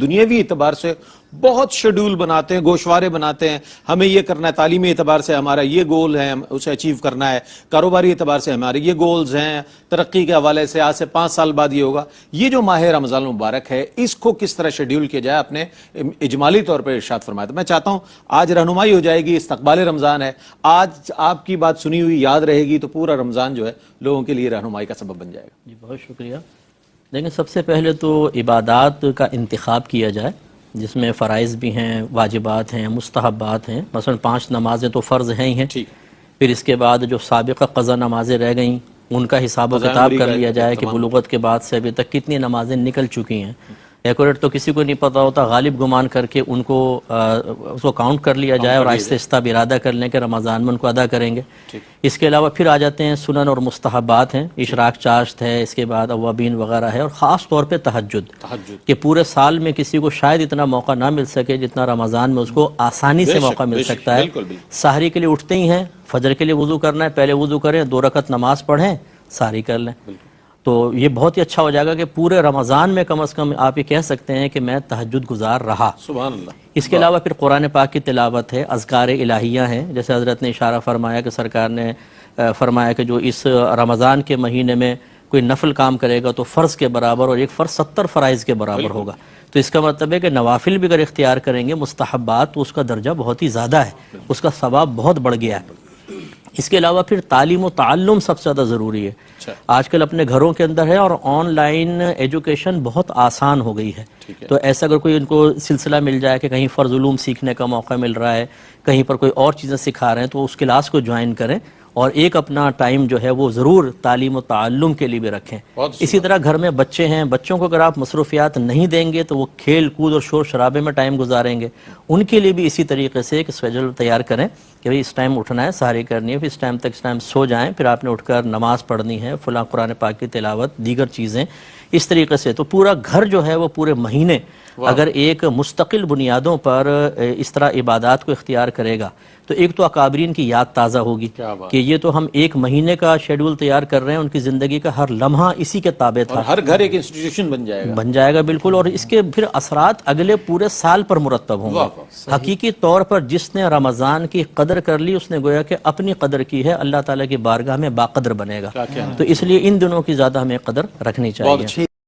دنیاوی اعتبار سے بہت شیڈول بناتے ہیں، گوشوارے بناتے ہیں، ہمیں یہ کرنا ہے، تعلیمی اعتبار سے ہمارا یہ گول ہے، اسے اچیو کرنا ہے، کاروباری اعتبار سے ہمارے یہ گولز ہیں، ترقی کے حوالے سے آج سے 5 سال بعد یہ ہوگا. یہ جو ماہ رمضان المبارک ہے اس کو کس طرح شیڈول کیا جائے، آپ نے اجمالی طور پر ارشاد فرمایا. میں چاہتا ہوں آج رہنمائی ہو جائے گی، استقبال رمضان ہے، آج آپ کی بات سنی ہوئی یاد رہے گی تو پورا رمضان جو ہے لوگوں کے لیے رہنمائی کا سبب بن جائے گا. جی بہت شکریہ. دیکھیں سب سے پہلے تو عبادات کا انتخاب کیا جائے جس میں فرائض بھی ہیں، واجبات ہیں، مستحبات ہیں. مثلا 5 نمازیں تو فرض ہیں ہی ہیں. پھر اس کے بعد جو سابقہ قضا نمازیں رہ گئیں ان کا حساب و کتاب کر لیا جائے کہ بلوغت کے بعد سے ابھی تک کتنی نمازیں نکل چکی ہیں. ایکوریٹ تو کسی کو نہیں پتا ہوتا، غالب گمان کر کے ان کو اس کو کاؤنٹ کر لیا جائے اور آہستہ آہستہ ارادہ کر لیں کہ رمضان میں ان کو ادا کریں گے. اس کے علاوہ پھر آ جاتے ہیں سنن اور مستحبات ہیں، اشراق چاشت ہے، اس کے بعد اوابین وغیرہ ہے، اور خاص طور پہ تہجد کہ پورے سال میں کسی کو شاید اتنا موقع نہ مل سکے جتنا رمضان میں اس کو آسانی سے موقع مل سکتا ہے. سحری کے لیے اٹھتے ہی ہیں، فجر کے لیے وضو کرنا ہے، پہلے وضو کریں، 2 رکعت نماز پڑھیں، سحری کر لیں. تو یہ بہت ہی اچھا ہو جائے گا کہ پورے رمضان میں کم از کم آپ یہ کہہ سکتے ہیں کہ میں تہجد گزار رہا. سبحان اللہ. اس کے علاوہ پھر قرآن پاک کی تلاوت ہے، اذکار الہیہ ہیں، جیسے حضرت نے اشارہ فرمایا کہ سرکار نے فرمایا کہ جو اس رمضان کے مہینے میں کوئی نفل کام کرے گا تو فرض کے برابر، اور ایک فرض 70 فرائض کے برابر ہوگا. تو اس کا مطلب ہے کہ نوافل بھی اگر اختیار کریں گے، مستحبات، تو اس کا درجہ بہت ہی زیادہ ہے، اس کا ثواب بہت بڑھ گیا ہے. اس کے علاوہ پھر تعلیم و تعلم سب سے زیادہ ضروری ہے. آج کل اپنے گھروں کے اندر ہے اور آن لائن ایجوکیشن بہت آسان ہو گئی ہے. تو ایسا اگر کوئی ان کو سلسلہ مل جائے کہ کہیں فرض علوم سیکھنے کا موقع مل رہا ہے، کہیں پر کوئی اور چیزیں سکھا رہے ہیں، تو اس کلاس کو جوائن کریں اور ایک اپنا ٹائم جو ہے وہ ضرور تعلیم و تعلم کے لیے بھی رکھیں. اسی طرح گھر میں بچے ہیں، بچوں کو اگر آپ مصروفیات نہیں دیں گے تو وہ کھیل کود اور شور شرابے میں ٹائم گزاریں گے. ان کے لیے بھی اسی طریقے سے ایک اسکیڈول تیار کریں کہ بھئی اس ٹائم اٹھنا ہے، سحری کرنی ہے، پھر اس ٹائم تک اس ٹائم سو جائیں، پھر آپ نے اٹھ کر نماز پڑھنی ہے، فلاں قرآن پاک کی تلاوت، دیگر چیزیں. اس طریقے سے تو پورا گھر جو ہے وہ پورے مہینے اگر ایک مستقل بنیادوں پر اس طرح عبادات کو اختیار کرے گا تو ایک تو اکابرین کی یاد تازہ ہوگی کہ یہ تو ہم 1 مہینے کا شیڈول تیار کر رہے ہیں، ان کی زندگی کا ہر لمحہ اسی کے تابع تھا، ہر گھر ایک انسٹیٹیوشن بن جائے گا بالکل. اور اس کے پھر اثرات اگلے پورے سال پر مرتب ہوں گے. حقیقی طور پر جس نے رمضان کی قدر کر لی اس نے گویا کہ اپنی قدر کی ہے، اللہ تعالیٰ کی بارگاہ میں باقدر بنے گا. تو اس لیے ان دنوں کی زیادہ ہمیں قدر رکھنی چاہیے.